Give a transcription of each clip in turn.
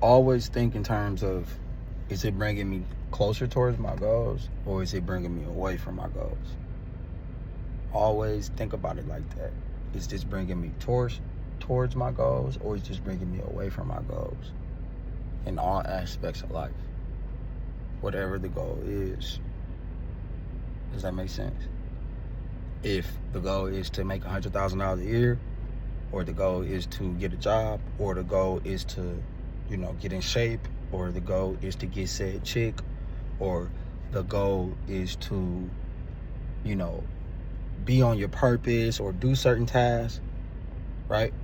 always think in terms of, is it bringing me closer towards my goals, or is it bringing me away from my goals? Always think about it like that. Is this bringing me towards my goals, or is this bringing me away from my goals? In all aspects of life, whatever the goal is. Does that make sense? If the goal is to make $100,000 a year, or the goal is to get a job, or the goal is to, get in shape, or the goal is to get said chick, or the goal is to, be on your purpose or do certain tasks, right?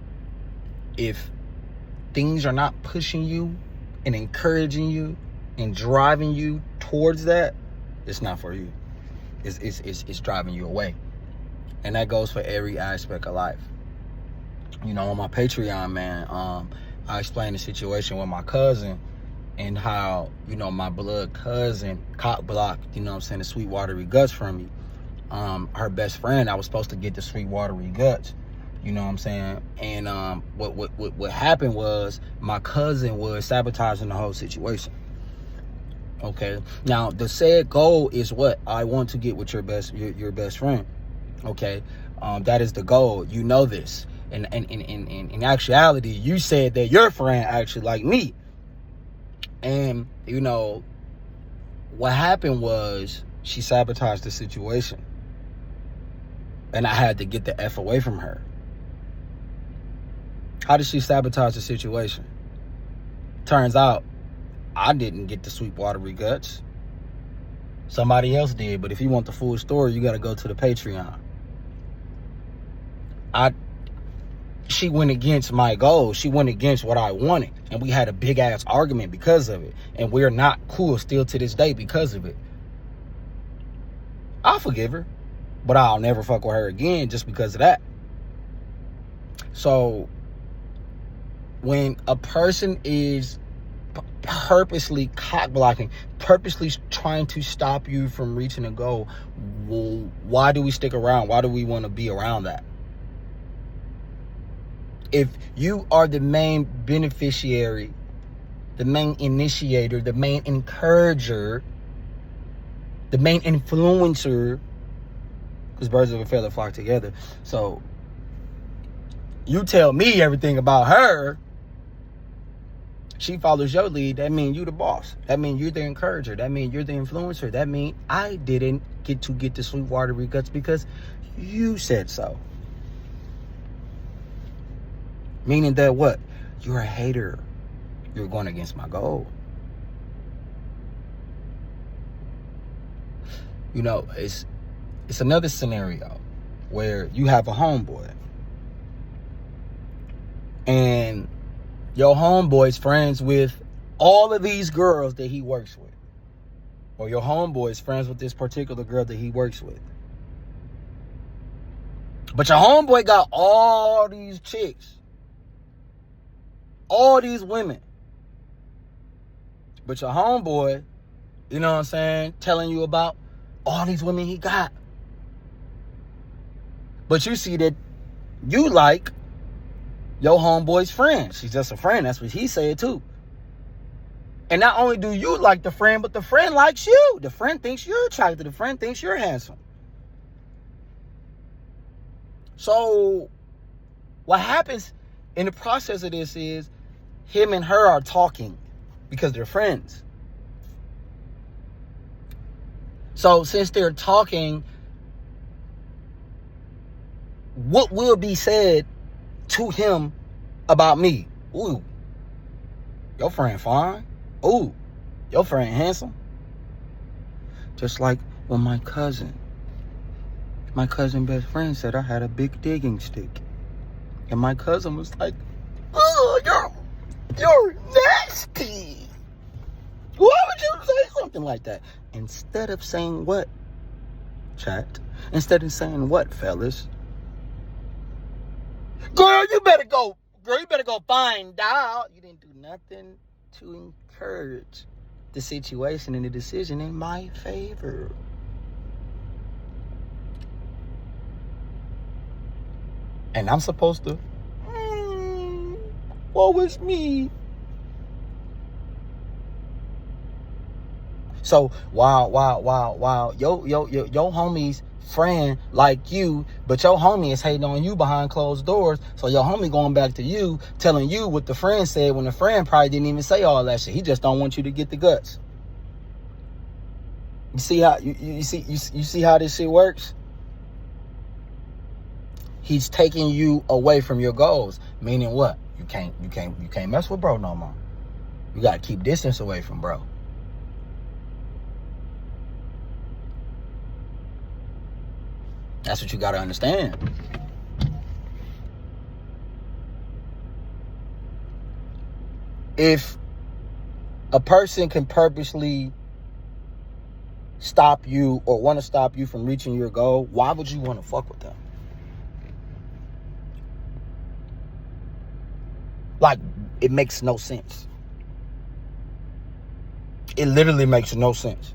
If things are not pushing you and encouraging you and driving you towards that, it's not for you. It's driving you away. And that goes for every aspect of life. On my Patreon, man, I explained the situation with my cousin and how, my blood cousin cock blocked, the sweet watery guts from me. Her best friend, I was supposed to get the sweet watery guts, and what happened was my cousin was sabotaging the whole situation. Okay, now the said goal is what I want to get with your best friend. Okay, that is the goal. You know this, and in actuality, you said that your friend actually liked me, and what happened was she sabotaged the situation. And I had to get the F away from her. How did she sabotage the situation? Turns out, I didn't get the sweet watery guts. Somebody else did, but if you want the full story, you got to go to the Patreon. She went against my goals. She went against what I wanted. And we had a big-ass argument because of it. And we're not cool still to this day because of it. I'll forgive her. But I'll never fuck with her again just because of that. So, when a person is purposely cock blocking, purposely trying to stop you from reaching a goal, well, why do we stick around? Why do we want to be around that? If you are the main beneficiary, the main initiator, the main encourager, the main influencer, because birds of a feather flock together. So you tell me everything about her. She follows your lead. That means you the boss. That means you're the encourager. That means you're the influencer. That means I didn't get to get the sweet watery guts because you said so. Meaning that what? You're a hater. You're going against my goal. It's another scenario where you have a homeboy and your homeboy's friends with all of these girls that he works with, or your homeboy's friends with this particular girl that he works with. But your homeboy got all these chicks, all these women. But your homeboy, telling you about all these women he got. But you see that you like your homeboy's friend. She's just a friend. That's what he said too. And not only do you like the friend, but the friend likes you. The friend thinks you're attractive. The friend thinks you're handsome. So what happens in the process of this is him and her are talking because they're friends. So since they're talking, what will be said to him about me? Ooh, your friend fine. Ooh, your friend handsome. Just like when my cousin best friend said I had a big digging stick. And my cousin was like, oh, you're nasty. Why would you say something like that? Instead of saying what, chat? Instead of saying what, fellas? Girl, you better go find out. You didn't do nothing to encourage the situation and the decision in my favor. And I'm supposed to, woe is me. So while yo homie's friend like you, but your homie is hating on you behind closed doors. So your homie going back to you, telling you what the friend said when the friend probably didn't even say all that shit. He just don't want you to get the guts. You see how you see how this shit works? He's taking you away from your goals. Meaning what? You can't mess with bro no more. You gotta keep distance away from bro. That's what you gotta understand. If a person can purposely stop you or want to stop you from reaching your goal, why would you want to fuck with them? Like, it makes no sense. It literally makes no sense.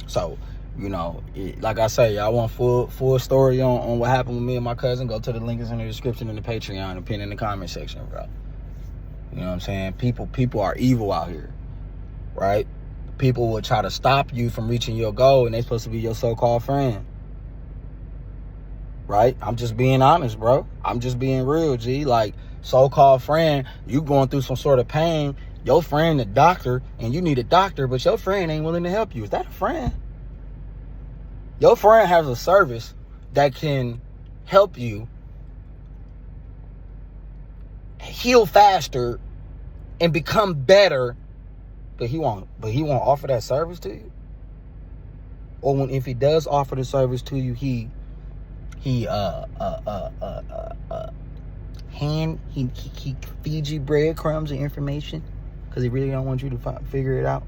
So, you know, like I say, y'all want full story on what happened with me and my cousin, go to the link is in the description in the Patreon and pin in the comment section, bro. You know what I'm saying? People are evil out here, right? People will try to stop you from reaching your goal, and they're supposed to be your so-called friend. Right? I'm just being honest, bro. I'm just being real, G. Like, so-called friend, you going through some sort of pain, your friend a doctor, and you need a doctor, but your friend ain't willing to help you. Is that a friend? Your friend has a service that can help you heal faster and become better, but he won't offer that service to you. Or if he does offer the service to you, he feeds you breadcrumbs and information because he really don't want you to figure it out.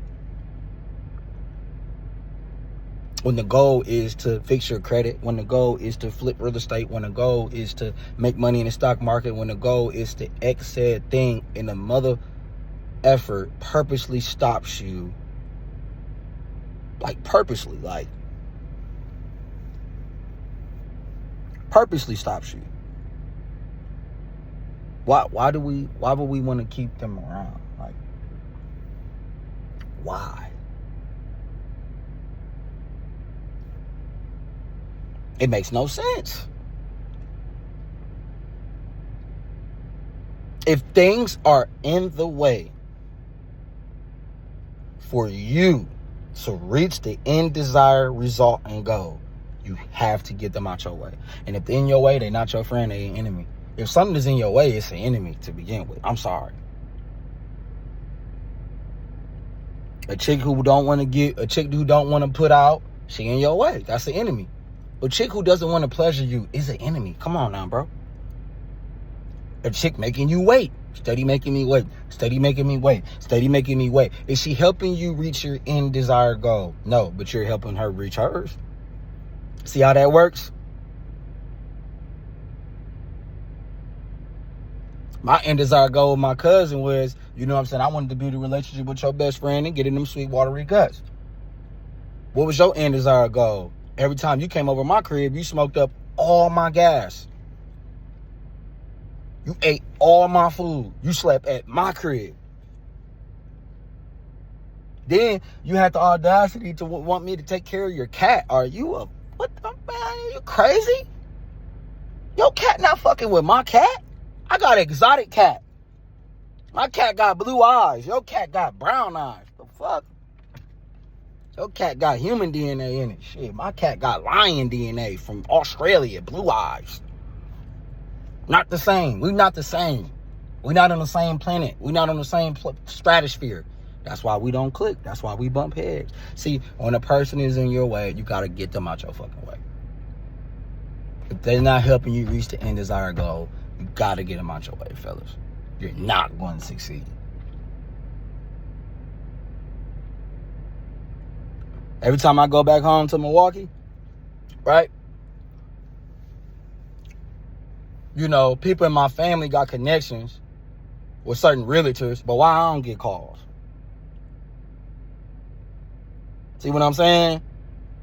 When the goal is to fix your credit, when the goal is to flip real estate, when the goal is to make money in the stock market, when the goal is to X said thing, and the mother effort purposely stops you, purposely stops you. Why would we want to keep them around? Like, why? It makes no sense. If things are in the way for you to reach the end desired result and goal, you have to get them out your way. And if they're in your way, they're not your friend, they're an enemy. If something is in your way, it's an enemy to begin with. I'm sorry. A chick who don't want to put out, she in your way. That's the enemy. A chick who doesn't want to pleasure you is an enemy. Come on now, bro. A chick making you wait. Steady making me wait. Steady making me wait. Steady making me wait. Is she helping you reach your end desired goal? No, but you're helping her reach hers. See how that works? My end desired goal with my cousin was, you know what I'm saying, I wanted to build a relationship with your best friend and get in them sweet watery guts. What was your end desired goal? Every time you came over my crib, you smoked up all my gas. You ate all my food. You slept at my crib. Then you had the audacity to want me to take care of your cat. What the man? You crazy? Your cat not fucking with my cat? I got an exotic cat. My cat got blue eyes. Your cat got brown eyes. The fuck? Your cat got human DNA in it. Shit, my cat got lion DNA from Australia. Blue eyes. Not the same. We not the same. We not on the same planet. We not on the same stratosphere. That's why we don't click. That's why we bump heads. See, when a person is in your way, you got to get them out your fucking way. If they're not helping you reach the end desired goal, you got to get them out your way, fellas. You're not going to succeed. Every time I go back home to Milwaukee, right? You know, people in my family got connections with certain realtors, but why I don't get calls? See what I'm saying?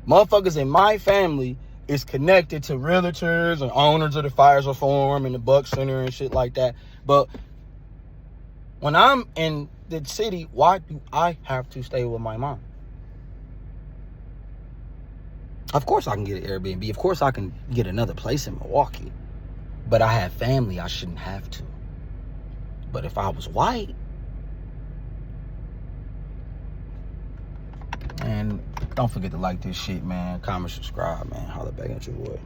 Motherfuckers in my family is connected to realtors and owners of the Fires Reform and the Buck Center and shit like that. But when I'm in the city, why do I have to stay with my mom? Of course I can get an Airbnb. Of course I can get another place in Milwaukee. But I have family, I shouldn't have to. But if I was white, and don't forget to like this shit, man. Comment, subscribe, man. Holla back at your boy.